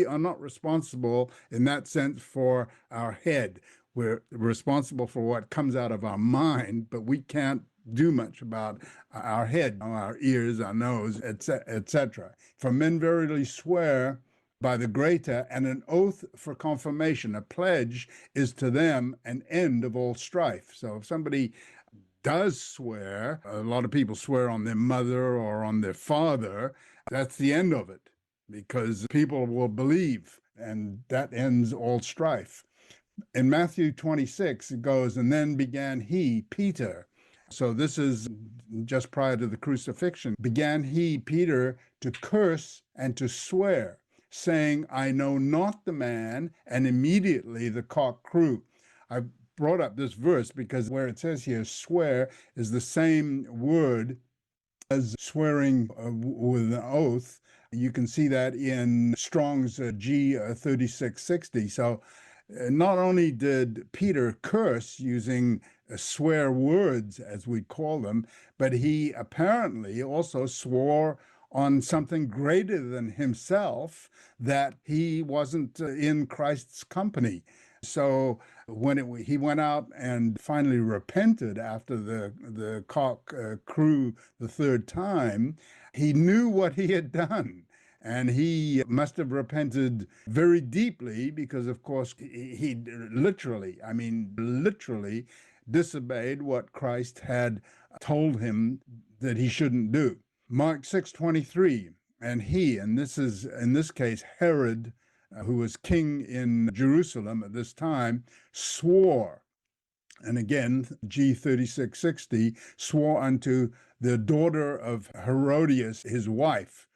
are not responsible in that sense for our head. We're responsible for what comes out of our mind, but we can't do much about our head, our ears, our nose, etc. For men verily swear by the greater, and an oath for confirmation. A pledge is to them an end of all strife. So if somebody does swear, a lot of people swear on their mother or on their father, that's the end of it, because people will believe, and that ends all strife. In Matthew 26, it goes, and then began he, Peter. So this is just prior to the crucifixion. Began he, Peter, to curse and to swear, saying, I know not the man, and immediately the cock crew. I brought up this verse because where it says here, swear, is the same word as swearing with an oath. You can see that in Strong's G 3660. So not only did Peter curse using swear words, as we call them, but he apparently also swore on something greater than himself, that he wasn't in Christ's company. So when he went out and finally repented after the cock crew the third time, he knew what he had done. And he must have repented very deeply because, of course, he literally disobeyed what Christ had told him that he shouldn't do. Mark 6:23, and this is, in this case, Herod, who was king in Jerusalem at this time, swore, and again, G 3660, swore unto the daughter of Herodias, his wife,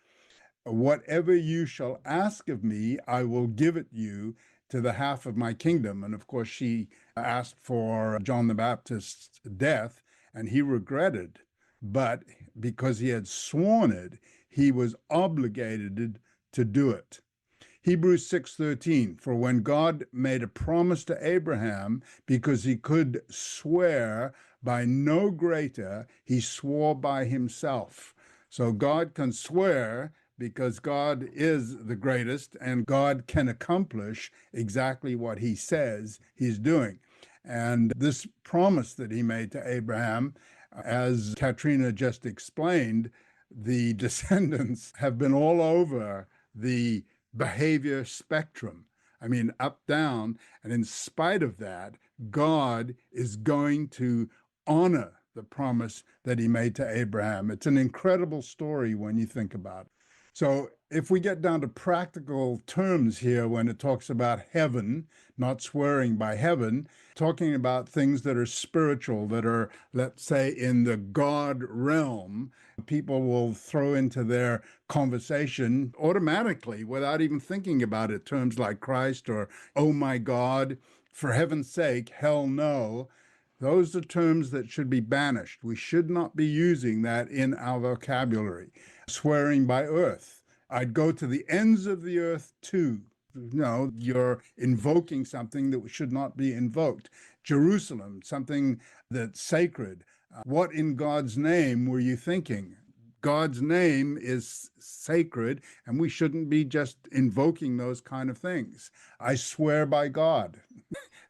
whatever you shall ask of me, I will give it you to the half of my kingdom. And of course, she asked for John the Baptist's death, and he regretted. But because he had sworn it, he was obligated to do it. Hebrews 6:13, for when God made a promise to Abraham, because he could swear by no greater, he swore by himself. So God can swear because God is the greatest, and God can accomplish exactly what he says he's doing. And this promise that he made to Abraham, as Katrina just explained, the descendants have been all over the behavior spectrum. I mean, up, down. And in spite of that, God is going to honor the promise that he made to Abraham. It's an incredible story when you think about it. So if we get down to practical terms here, when it talks about heaven, not swearing by heaven, talking about things that are spiritual, that are, let's say, in the God realm, people will throw into their conversation automatically without even thinking about it, terms like Christ or, oh my God, for heaven's sake, hell no. Those are terms that should be banished. We should not be using that in our vocabulary. Swearing by earth. I'd go to the ends of the earth too. No, you're invoking something that should not be invoked. Jerusalem, something that's sacred. What in God's name were you thinking? God's name is sacred, and we shouldn't be just invoking those kind of things. I swear by God.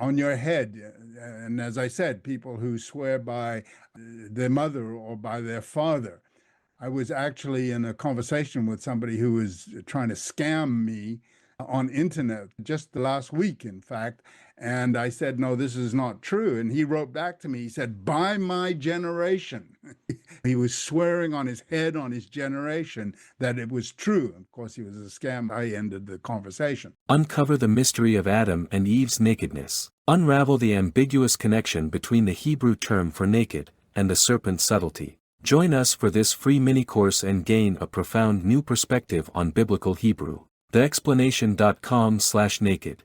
On your head. And as I said, people who swear by their mother or by their father. I was actually in a conversation with somebody who was trying to scam me on internet just the last week, in fact. And I said, no, this is not true. And he wrote back to me, he said, by my generation. He was swearing on his head, on his generation, that it was true. Of course, he was a scam. I ended the conversation. Uncover the mystery of Adam and Eve's nakedness. Unravel the ambiguous connection between the Hebrew term for naked and the serpent's subtlety. Join us for this free mini-course and gain a profound new perspective on biblical Hebrew. TheExplanation.com/naked